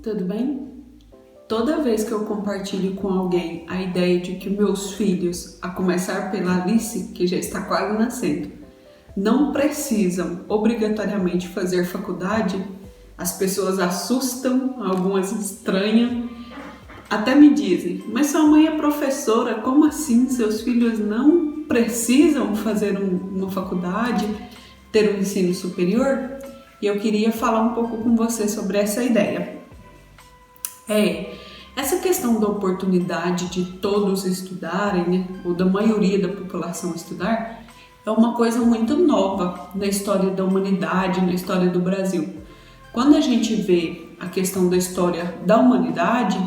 tudo bem? Toda vez que eu compartilho com alguém a ideia de que meus filhos, a começar pela Alice, que já está quase nascendo, não precisam obrigatoriamente fazer faculdade, as pessoas assustam, algumas estranham, até me dizem: mas sua mãe é professora, como assim? Seus filhos não precisam fazer uma faculdade, ter um ensino superior? E eu queria falar um pouco com você sobre essa ideia. Essa questão da oportunidade de todos estudarem, né, ou da maioria da população estudar, é uma coisa muito nova na história da humanidade, na história do Brasil. Quando a gente vê a questão da história da humanidade,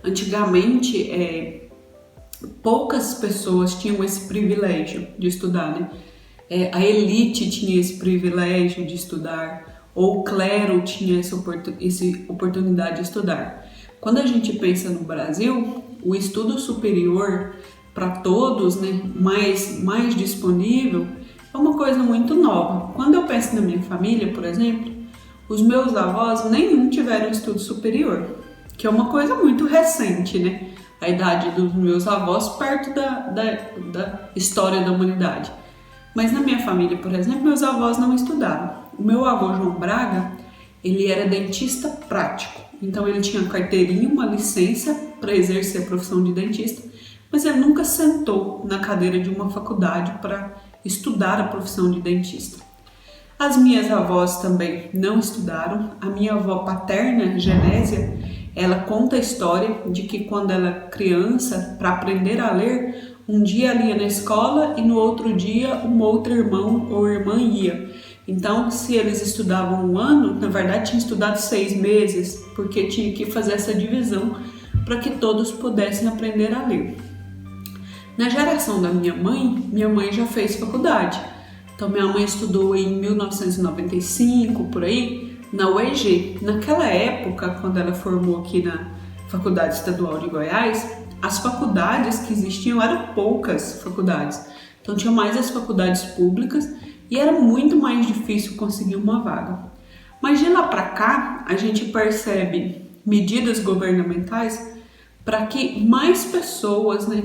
antigamente poucas pessoas tinham esse privilégio de estudar, né? A elite tinha esse privilégio de estudar, ou o clero tinha essa oportunidade de estudar. Quando a gente pensa no Brasil, o estudo superior para todos, né, mais disponível, é uma coisa muito nova. Quando eu penso na minha família, por exemplo, os meus avós nenhum tiveram estudo superior, que é uma coisa muito recente, né? A idade dos meus avós perto da história da humanidade. Mas na minha família, por exemplo, meus avós não estudaram. O meu avô João Braga, ele era dentista prático. Então ele tinha carteirinha, uma licença para exercer a profissão de dentista, mas ele nunca sentou na cadeira de uma faculdade para estudar a profissão de dentista. As minhas avós também não estudaram. A minha avó paterna, Genésia, ela conta a história de que quando ela era criança, para aprender a ler, um dia ela ia na escola e no outro dia um outro irmão ou irmã ia. Então, se eles estudavam um ano, na verdade tinha estudado 6 meses, porque tinha que fazer essa divisão para que todos pudessem aprender a ler. Na geração da minha mãe já fez faculdade. Então, minha mãe estudou em 1995, por aí, na UEG. Naquela época, quando ela formou aqui na Faculdade Estadual de Goiás, as faculdades que existiam eram poucas faculdades. Então, tinha mais as faculdades públicas e era muito mais difícil conseguir uma vaga. Mas de lá para cá, a gente percebe medidas governamentais para que mais pessoas, né,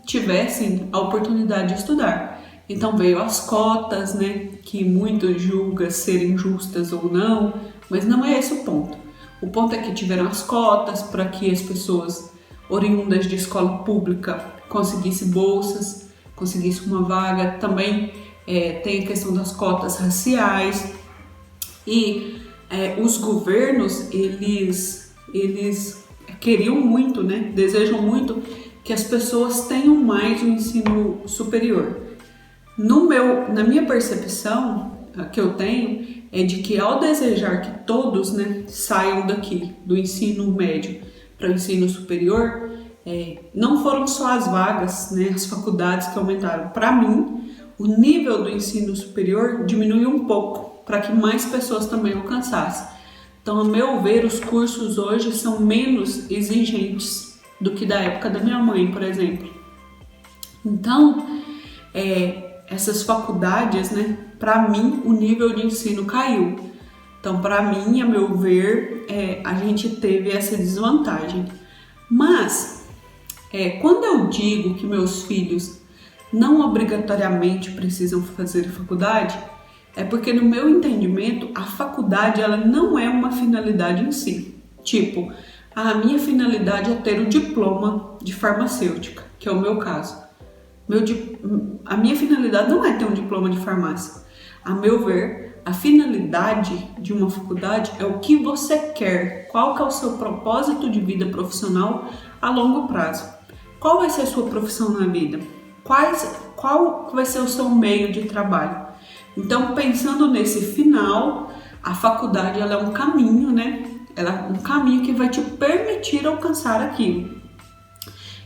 tivessem a oportunidade de estudar. Então veio as cotas, né, que muitos julgam serem justas ou não, mas não é esse o ponto. O ponto é que tiveram as cotas para que as pessoas oriundas de escola pública conseguissem bolsas, conseguissem uma vaga. Também tem a questão das cotas raciais e os governos, eles queriam muito, né, desejam muito que as pessoas tenham mais o ensino superior. Na minha percepção, a que eu tenho, é de que ao desejar que todos, né, saiam daqui do ensino médio para o ensino superior, não foram só as vagas, né, as faculdades que aumentaram. Para mim, o nível do ensino superior diminuiu um pouco, para que mais pessoas também alcançassem. Então, a meu ver, os cursos hoje são menos exigentes do que da época da minha mãe, por exemplo. Então, essas faculdades, né, para mim, o nível de ensino caiu. Então, para mim, a meu ver, a gente teve essa desvantagem. Mas, quando eu digo que meus filhos não obrigatoriamente precisam fazer faculdade, é porque, no meu entendimento, a faculdade ela não é uma finalidade em si. Tipo, a minha finalidade é ter o diploma de farmacêutica, que é o meu caso. A minha finalidade não é ter um diploma de farmácia. A meu ver, a finalidade de uma faculdade é o que você quer, qual que é o seu propósito de vida profissional a longo prazo. Qual vai ser a sua profissão na vida? Qual vai ser o seu meio de trabalho? Então, pensando nesse final, a faculdade ela é um caminho, né? Ela é um caminho que vai te permitir alcançar aquilo.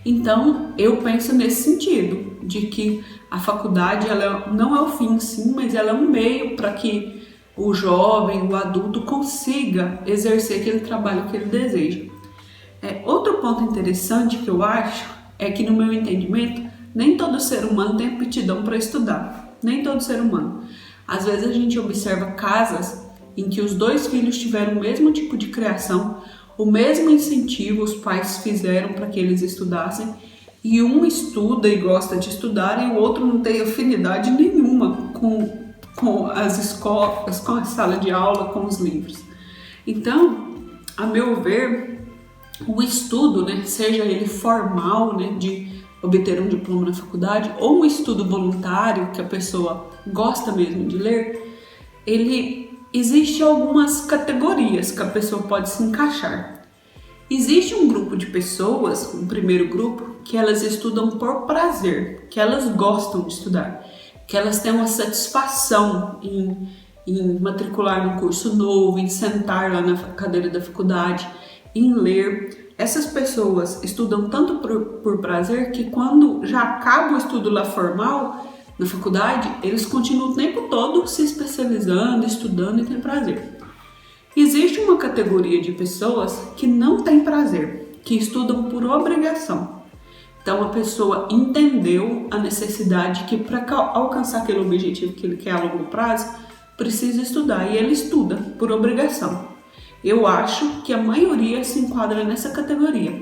Então, eu penso nesse sentido, de que a faculdade ela não é o fim, sim, mas ela é um meio para que o jovem, o adulto consiga exercer aquele trabalho que ele deseja. Outro ponto interessante que eu acho é que, no meu entendimento, nem todo ser humano tem aptidão para estudar, nem todo ser humano. Às vezes a gente observa casas em que os dois filhos tiveram o mesmo tipo de criação, o mesmo incentivo os pais fizeram para que eles estudassem, e um estuda e gosta de estudar e o outro não tem afinidade nenhuma com as escolas, com a sala de aula, com os livros. Então, a meu ver, o estudo, né, seja ele formal, né, de obter um diploma na faculdade, ou um estudo voluntário, que a pessoa gosta mesmo de ler, existe algumas categorias que a pessoa pode se encaixar. Existe um grupo de pessoas, um primeiro grupo, que elas estudam por prazer, que elas gostam de estudar, que elas têm uma satisfação em matricular num curso novo, em sentar lá na cadeira da faculdade, em ler. Essas pessoas estudam tanto por prazer que quando já acaba o estudo lá formal, na faculdade, eles continuam o tempo todo se especializando, estudando e têm prazer. Existe uma categoria de pessoas que não tem prazer, que estudam por obrigação. Então a pessoa entendeu a necessidade que para alcançar aquele objetivo que ele quer a longo prazo, precisa estudar e ele estuda por obrigação. Eu acho que a maioria se enquadra nessa categoria,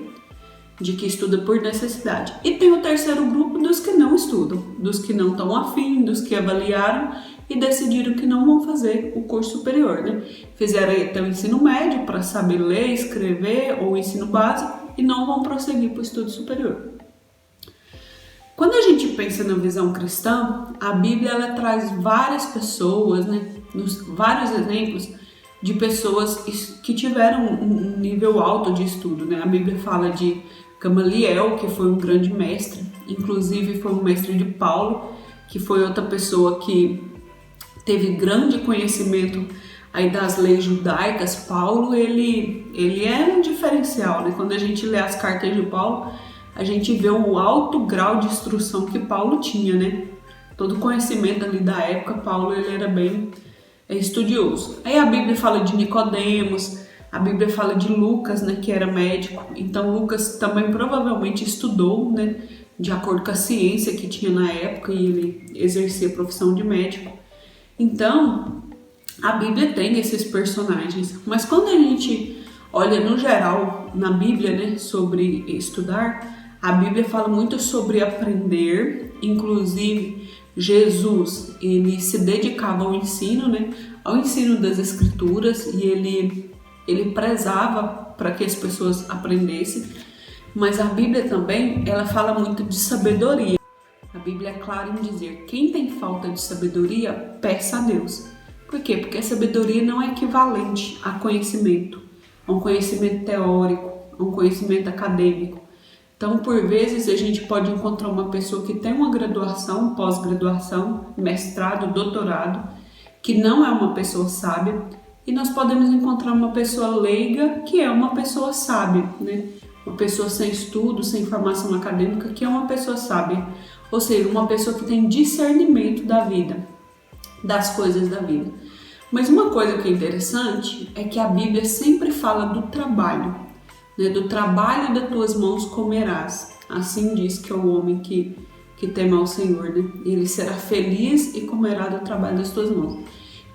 de que estuda por necessidade. E tem o terceiro grupo dos que não estudam, dos que não estão afim, dos que avaliaram e decidiram que não vão fazer o curso superior, né? Fizeram até o ensino médio para saber ler, escrever ou o ensino básico e não vão prosseguir para o estudo superior. Quando a gente pensa na visão cristã, a Bíblia ela traz várias pessoas, né? Vários exemplos de pessoas que tiveram um nível alto de estudo, né? A Bíblia fala de Gamaliel, que foi um grande mestre, inclusive foi um mestre de Paulo, que foi outra pessoa que teve grande conhecimento aí das leis judaicas. Paulo, ele é um diferencial, né? Quando a gente lê as cartas de Paulo, a gente vê o alto grau de instrução que Paulo tinha, né? Todo o conhecimento ali da época, Paulo ele era bem estudioso. Aí a Bíblia fala de Nicodemos, a Bíblia fala de Lucas, né, que era médico. Então Lucas também provavelmente estudou, né, de acordo com a ciência que tinha na época e ele exercia a profissão de médico. Então a Bíblia tem esses personagens, mas quando a gente olha no geral na Bíblia, né, sobre estudar, a Bíblia fala muito sobre aprender, inclusive Jesus, ele se dedicava ao ensino, né, ao ensino das escrituras e ele prezava para que as pessoas aprendessem, mas a Bíblia também, ela fala muito de sabedoria. A Bíblia é clara em dizer, quem tem falta de sabedoria, peça a Deus. Por quê? Porque a sabedoria não é equivalente a conhecimento, a um conhecimento teórico, a um conhecimento acadêmico. Então, por vezes, a gente pode encontrar uma pessoa que tem uma graduação, pós-graduação, mestrado, doutorado, que não é uma pessoa sábia, e nós podemos encontrar uma pessoa leiga que é uma pessoa sábia, né? Uma pessoa sem estudo, sem formação acadêmica, que é uma pessoa sábia. Ou seja, uma pessoa que tem discernimento da vida, das coisas da vida. Mas uma coisa que é interessante é que a Bíblia sempre fala do trabalho, né? Do trabalho das tuas mãos comerás. Assim diz que é o homem que teme ao Senhor, né? Ele será feliz e comerá do trabalho das tuas mãos.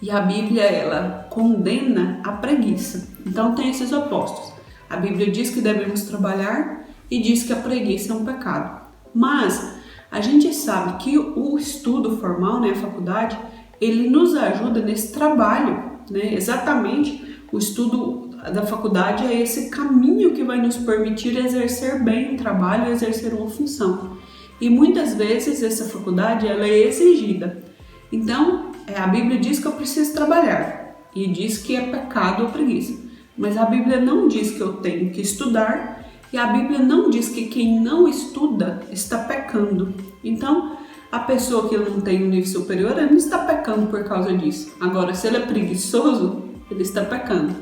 E a Bíblia, ela condena a preguiça. Então tem esses opostos. A Bíblia diz que devemos trabalhar e diz que a preguiça é um pecado. Mas a gente sabe que o estudo formal, né, a faculdade, ele nos ajuda nesse trabalho, né? Exatamente, o estudo da faculdade é esse caminho que vai nos permitir exercer bem o trabalho, exercer uma função. E muitas vezes essa faculdade ela é exigida. Então, a Bíblia diz que eu preciso trabalhar e diz que é pecado a preguiça. Mas a Bíblia não diz que eu tenho que estudar e a Bíblia não diz que quem não estuda está pecando. Então, a pessoa que não tem um nível superior, ela não está pecando por causa disso. Agora, se ele é preguiçoso, ele está pecando.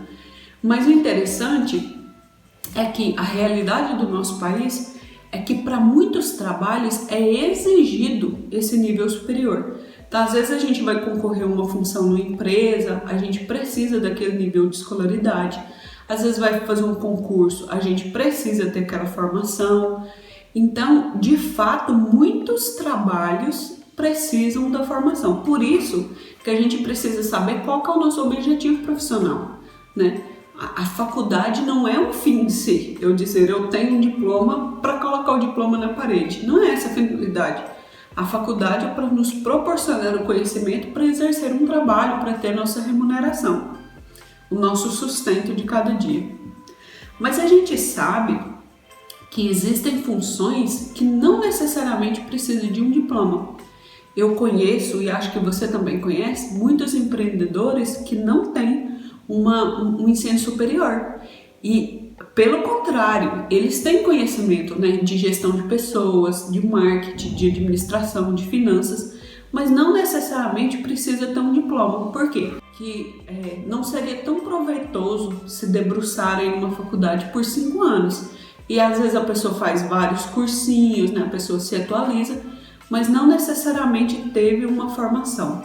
Mas o interessante é que a realidade do nosso país é que para muitos trabalhos é exigido esse nível superior. Então, às vezes a gente vai concorrer a uma função numa empresa, a gente precisa daquele nível de escolaridade. Às vezes vai fazer um concurso, a gente precisa ter aquela formação. Então, de fato, muitos trabalhos precisam da formação. Por isso que a gente precisa saber qual que é o nosso objetivo profissional, né? A faculdade não é um fim em si, eu dizer eu tenho um diploma para colocar o diploma na parede, não é essa a finalidade. A faculdade é para nos proporcionar o conhecimento para exercer um trabalho, para ter nossa remuneração, o nosso sustento de cada dia. Mas a gente sabe que existem funções que não necessariamente precisam de um diploma. Eu conheço, e acho que você também conhece, muitos empreendedores que não têm um ensino superior. E, pelo contrário, eles têm conhecimento, né, de gestão de pessoas, de marketing, de administração, de finanças, mas não necessariamente precisa ter um diploma. Por quê? Que não seria tão proveitoso se debruçar em uma faculdade por 5 anos. E às vezes a pessoa faz vários cursinhos, né, a pessoa se atualiza, mas não necessariamente teve uma formação.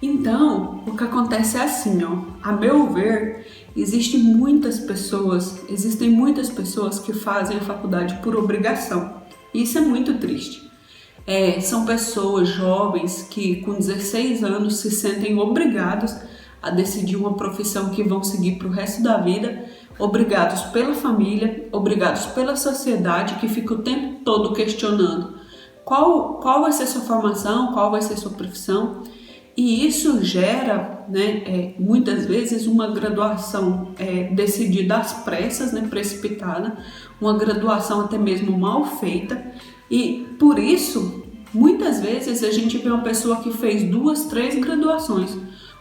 Então, o que acontece é assim, ó, a meu ver, existem muitas pessoas que fazem a faculdade por obrigação. E isso é muito triste. São pessoas jovens que com 16 anos se sentem obrigados a decidir uma profissão que vão seguir para o resto da vida, obrigados pela família, obrigados pela sociedade que fica o tempo todo questionando qual vai ser sua formação, qual vai ser sua profissão. E isso gera, né, muitas vezes uma graduação decidida às pressas, né, precipitada, uma graduação até mesmo mal feita. E por isso, muitas vezes a gente vê uma pessoa que fez 2, 3 graduações,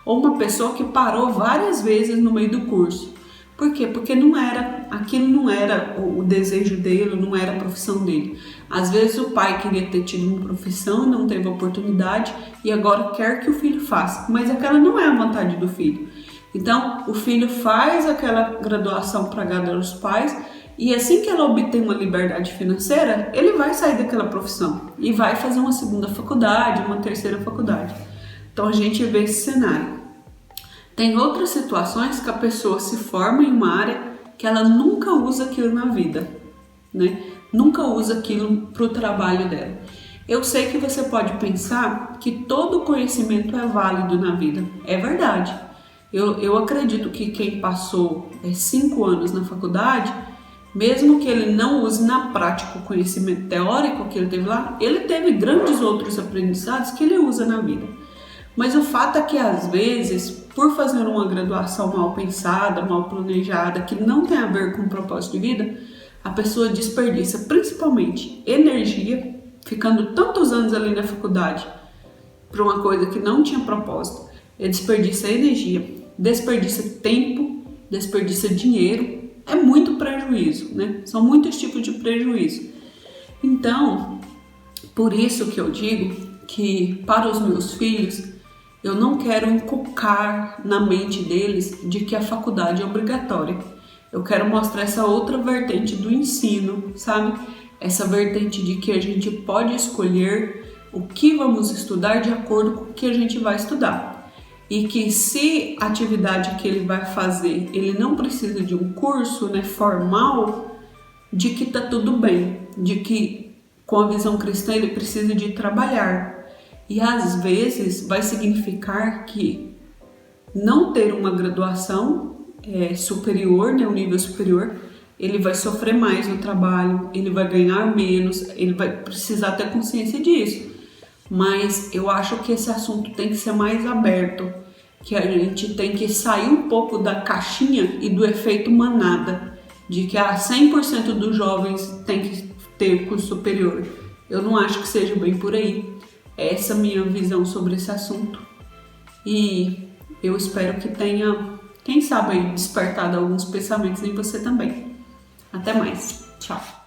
ou uma pessoa que parou várias vezes no meio do curso. Por quê? Porque aquilo não era o desejo dele, não era a profissão dele. Às vezes o pai queria ter tido uma profissão e não teve oportunidade e agora quer que o filho faça, mas aquela não é a vontade do filho. Então o filho faz aquela graduação para agradar os pais e assim que ela obtém uma liberdade financeira, ele vai sair daquela profissão e vai fazer uma segunda faculdade, uma terceira faculdade. Então a gente vê esse cenário. Tem outras situações que a pessoa se forma em uma área que ela nunca usa aquilo na vida, né? Nunca usa aquilo para o trabalho dela. Eu sei que você pode pensar que todo conhecimento é válido na vida. É verdade. Eu acredito que quem passou 5 anos na faculdade, mesmo que ele não use na prática o conhecimento teórico que ele teve lá, ele teve grandes outros aprendizados que ele usa na vida. Mas o fato é que às vezes, por fazer uma graduação mal pensada, mal planejada, que não tem a ver com o propósito de vida, a pessoa desperdiça principalmente energia, ficando tantos anos ali na faculdade para uma coisa que não tinha propósito. Ele desperdiça energia, desperdiça tempo, desperdiça dinheiro. É muito prejuízo, né? São muitos tipos de prejuízo. Então, por isso que eu digo que para os meus filhos, eu não quero inculcar na mente deles de que a faculdade é obrigatória. Eu quero mostrar essa outra vertente do ensino, sabe? Essa vertente de que a gente pode escolher o que vamos estudar de acordo com o que a gente vai estudar. E que se a atividade que ele vai fazer, ele não precisa de um curso, né, formal, de que tá tudo bem, de que com a visão cristã ele precisa de trabalhar. E às vezes vai significar que não ter uma graduação superior, né, um nível superior, ele vai sofrer mais no trabalho, ele vai ganhar menos, ele vai precisar ter consciência disso. Mas eu acho que esse assunto tem que ser mais aberto, que a gente tem que sair um pouco da caixinha e do efeito manada, de que 100% dos jovens tem que ter curso superior. Eu não acho que seja bem por aí. Essa é a minha visão sobre esse assunto. E eu espero que tenha, quem sabe, despertado alguns pensamentos em você também. Até mais. Tchau.